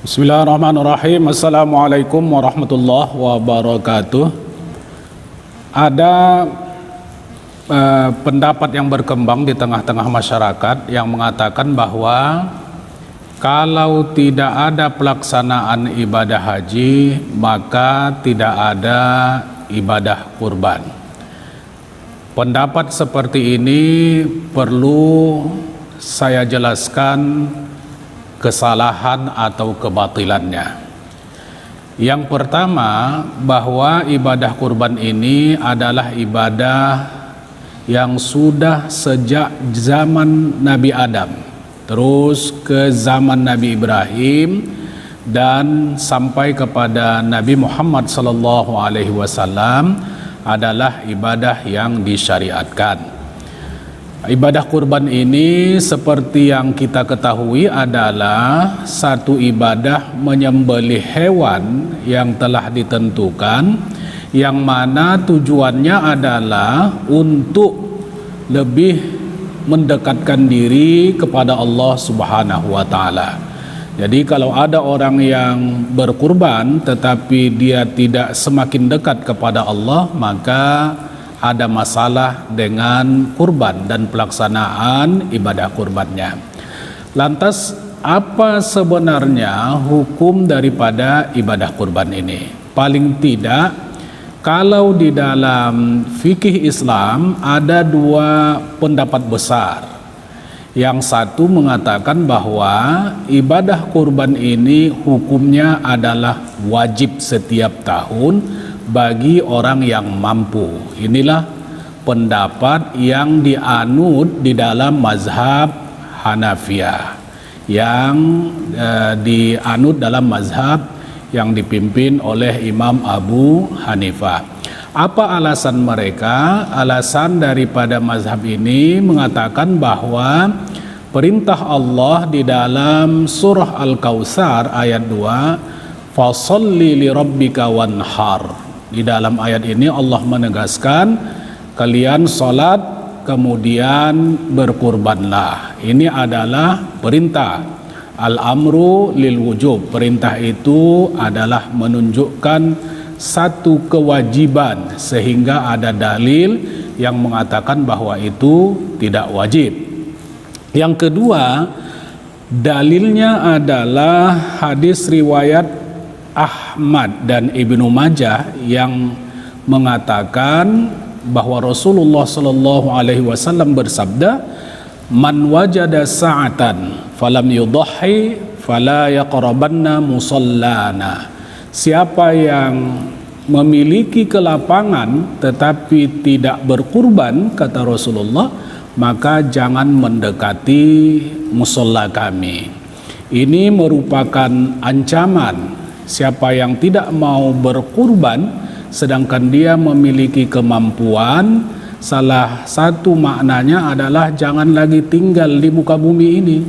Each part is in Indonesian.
Bismillahirrahmanirrahim. Assalamualaikum warahmatullahi wabarakatuh. Ada pendapat yang berkembang di tengah-tengah masyarakat yang mengatakan bahwa kalau tidak ada pelaksanaan ibadah haji, maka tidak ada ibadah kurban. Pendapat seperti ini perlu saya jelaskan kesalahan atau kebatilannya. Yang pertama, bahwa ibadah kurban ini adalah ibadah yang sudah sejak zaman Nabi Adam, terus ke zaman Nabi Ibrahim, dan sampai kepada Nabi Muhammad SAW adalah ibadah yang disyariatkan. Ibadah kurban ini seperti yang kita ketahui adalah satu ibadah menyembelih hewan yang telah ditentukan, yang mana tujuannya adalah untuk lebih mendekatkan diri kepada Allah Subhanahu wa Ta'ala. Jadi kalau ada orang yang berkurban tetapi dia tidak semakin dekat kepada Allah, maka ada masalah dengan kurban dan pelaksanaan ibadah kurbannya. Lantas apa sebenarnya hukum daripada ibadah kurban ini? Paling tidak, kalau di dalam fikih Islam ada dua pendapat besar. Yang satu mengatakan bahwa ibadah kurban ini hukumnya adalah wajib setiap tahun bagi orang yang mampu. Inilah pendapat yang dianut di dalam mazhab Hanafiyah, yang dianut dalam mazhab yang dipimpin oleh Imam Abu Hanifah. Apa alasan mereka? Alasan daripada mazhab ini mengatakan bahwa perintah Allah di dalam surah Al-Kautsar ayat 2, fasholli li rabbika wanhar. Di dalam ayat ini Allah menegaskan kalian salat kemudian berkurbanlah. Ini adalah perintah. Al-amru lil wujub. Perintah itu adalah menunjukkan satu kewajiban, sehingga ada dalil yang mengatakan bahwa itu tidak wajib. Yang kedua, dalilnya adalah hadis riwayat Ahmad dan Ibnu Majah yang mengatakan bahwa Rasulullah Shallallahu Alaihi Wasallam bersabda, "Man wajada sa'atan falam yudhi fala yaqrabanna musallana." Siapa yang memiliki kelapangan tetapi tidak berkurban, kata Rasulullah, maka jangan mendekati musalla kami. Ini merupakan ancaman. Siapa yang tidak mau berkurban sedangkan dia memiliki kemampuan, salah satu maknanya adalah jangan lagi tinggal di muka bumi ini.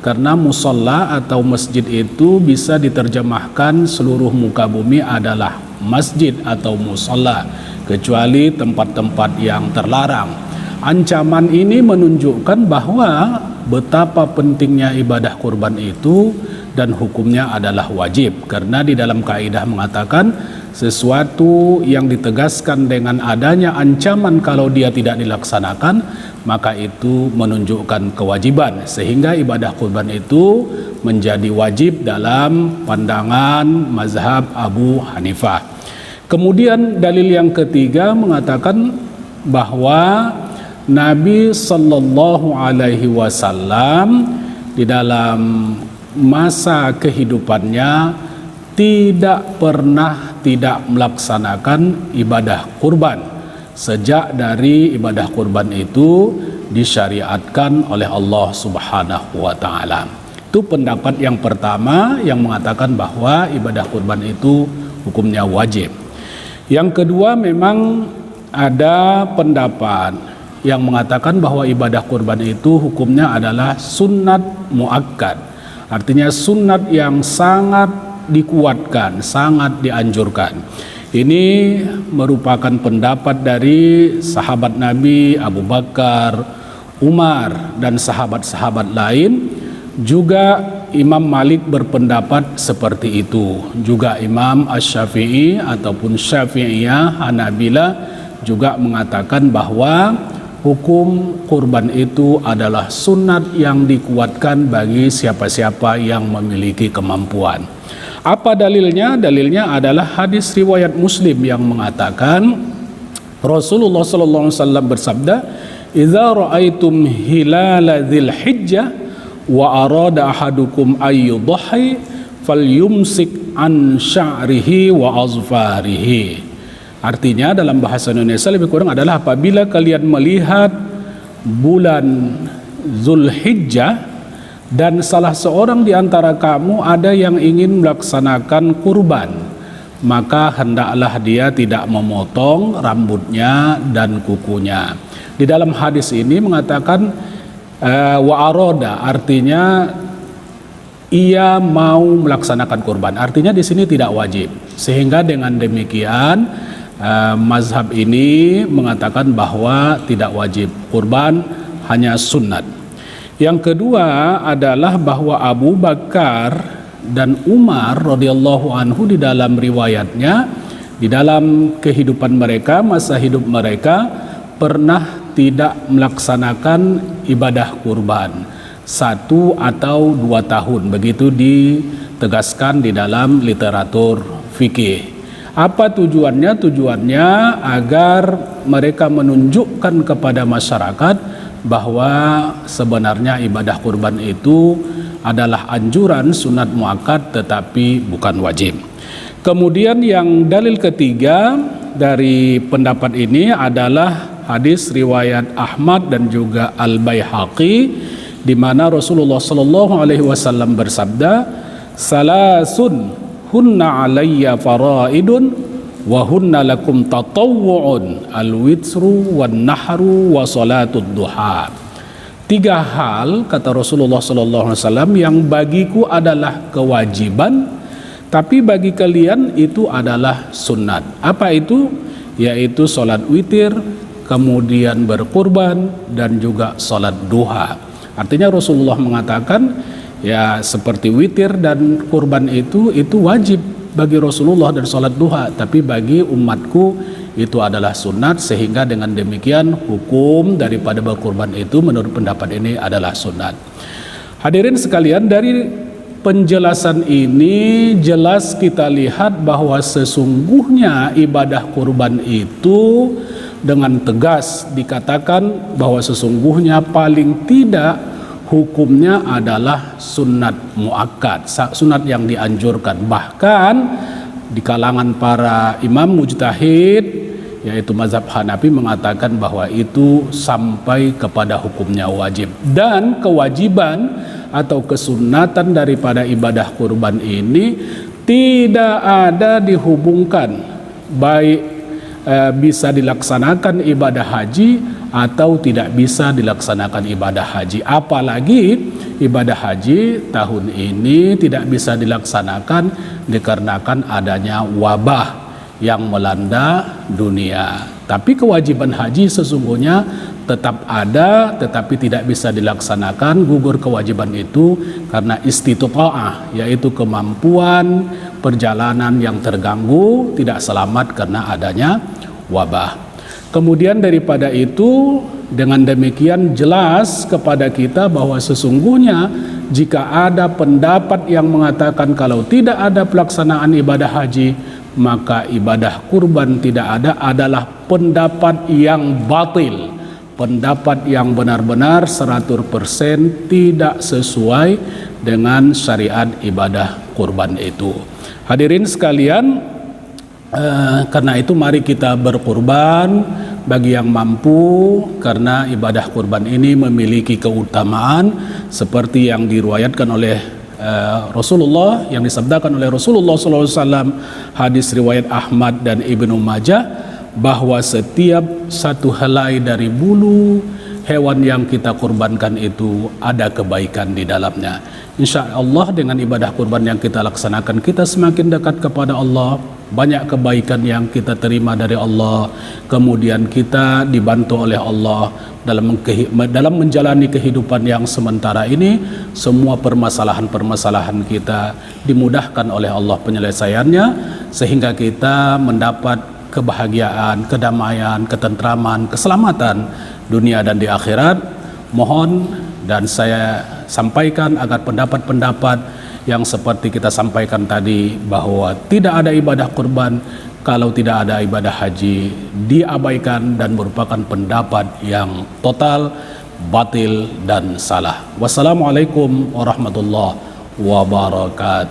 Karena musalla atau masjid itu bisa diterjemahkan seluruh muka bumi adalah masjid atau musalla, kecuali tempat-tempat yang terlarang. Ancaman ini menunjukkan bahwa betapa pentingnya ibadah kurban itu dan hukumnya adalah wajib, karena di dalam kaidah mengatakan sesuatu yang ditegaskan dengan adanya ancaman kalau dia tidak dilaksanakan, maka itu menunjukkan kewajiban, sehingga ibadah kurban itu menjadi wajib dalam pandangan mazhab Abu Hanifah. Kemudian dalil yang ketiga mengatakan bahwa Nabi Sallallahu Alaihi Wasallam di dalam masa kehidupannya tidak pernah tidak melaksanakan ibadah kurban. Sejak dari ibadah kurban itu disyariatkan oleh Allah Subhanahu wa Ta'ala. Itu pendapat yang pertama yang mengatakan bahwa ibadah kurban itu hukumnya wajib. Yang kedua, memang ada pendapat yang mengatakan bahwa ibadah kurban itu hukumnya adalah sunnat muakkad. Artinya sunnat yang sangat dikuatkan, sangat dianjurkan. Ini merupakan pendapat dari sahabat Nabi Abu Bakar, Umar, dan sahabat-sahabat lain. Juga Imam Malik berpendapat seperti itu. Juga Imam Asy-Syafi'i ataupun Syafi'iyah, Hanabila juga mengatakan bahwa hukum kurban itu adalah sunat yang dikuatkan bagi siapa-siapa yang memiliki kemampuan. Apa dalilnya? Dalilnya adalah hadis riwayat Muslim yang mengatakan Rasulullah sallallahu alaihi wasallam bersabda, "Idza ra'aitum hilala dzil hijjah wa arada ahadukum ayyudhi falyumsik an sya'rihi wa azfarihi." Artinya dalam bahasa Indonesia lebih kurang adalah apabila kalian melihat bulan Zulhijjah dan salah seorang di antara kamu ada yang ingin melaksanakan kurban, maka hendaklah dia tidak memotong rambutnya dan kukunya. Di dalam hadis ini mengatakan wa aroda, artinya ia mau melaksanakan kurban. Artinya di sini tidak wajib. Sehingga dengan demikian mazhab ini mengatakan bahwa tidak wajib kurban, hanya sunat. Yang kedua adalah bahwa Abu Bakar dan Umar radhiyallahu anhu di dalam riwayatnya, di dalam kehidupan mereka, masa hidup mereka pernah tidak melaksanakan ibadah kurban 1 atau 2 tahun, begitu ditegaskan di dalam literatur fikih. Apa tujuannya? Tujuannya agar mereka menunjukkan kepada masyarakat bahwa sebenarnya ibadah kurban itu adalah anjuran sunat muakkad tetapi bukan wajib. Kemudian yang dalil ketiga dari pendapat ini adalah hadis riwayat Ahmad dan juga Al-Baihaqi, di mana Rasulullah sallallahu alaihi wasallam bersabda, "Salasun hunna alayya faraidun wa hunna lakum tatawwu'un al-witru wan nahru wa salatud duha." 3 hal kata Rasulullah sallallahu alaihi wasallam yang bagiku adalah kewajiban, tapi bagi kalian itu adalah sunat. Apa itu? Yaitu salat witir, kemudian berkurban, dan juga salat duha. Artinya Rasulullah mengatakan ya seperti witir dan kurban itu wajib bagi Rasulullah dan salat duha, tapi bagi umatku itu adalah sunat, sehingga dengan demikian hukum daripada berkurban itu menurut pendapat ini adalah sunat. Hadirin sekalian, dari penjelasan ini jelas kita lihat bahwa sesungguhnya ibadah kurban itu dengan tegas dikatakan bahwa sesungguhnya paling tidak hukumnya adalah sunat muakkad, sunat yang dianjurkan. Bahkan di kalangan para imam mujtahid yaitu mazhab Hanafi mengatakan bahwa itu sampai kepada hukumnya wajib. Dan kewajiban atau kesunatan daripada ibadah kurban ini tidak ada dihubungkan baik bisa dilaksanakan ibadah haji atau tidak bisa dilaksanakan ibadah haji. Apalagi ibadah haji tahun ini tidak bisa dilaksanakan dikarenakan adanya wabah yang melanda dunia. Tapi kewajiban haji sesungguhnya tetap ada, tetapi tidak bisa dilaksanakan, gugur kewajiban itu karena istita'ah, yaitu kemampuan perjalanan yang terganggu, tidak selamat karena adanya wabah. Kemudian daripada itu, dengan demikian jelas kepada kita bahwa sesungguhnya jika ada pendapat yang mengatakan kalau tidak ada pelaksanaan ibadah haji, maka ibadah kurban tidak ada, adalah pendapat yang batil, pendapat yang benar-benar 100% tidak sesuai dengan syariat ibadah kurban itu. Hadirin sekalian, karena itu mari kita berkurban bagi yang mampu, karena ibadah kurban ini memiliki keutamaan seperti yang diriwayatkan oleh Rasulullah, yang disabdakan oleh Rasulullah SAW, hadis riwayat Ahmad dan Ibnu Majah, bahwa setiap satu helai dari bulu hewan yang kita kurbankan itu ada kebaikan di dalamnya. Insya Allah dengan ibadah kurban yang kita laksanakan, kita semakin dekat kepada Allah, banyak kebaikan yang kita terima dari Allah, kemudian kita dibantu oleh Allah dalam menjalani kehidupan yang sementara ini. Semua permasalahan-permasalahan kita dimudahkan oleh Allah penyelesaiannya, sehingga kita mendapat kebahagiaan, kedamaian, ketentraman, keselamatan dunia dan di akhirat. Mohon dan saya sampaikan agar pendapat-pendapat yang seperti kita sampaikan tadi, bahwa tidak ada ibadah kurban kalau tidak ada ibadah haji, diabaikan dan merupakan pendapat yang total batil dan salah. Wassalamualaikum warahmatullahi wabarakatuh.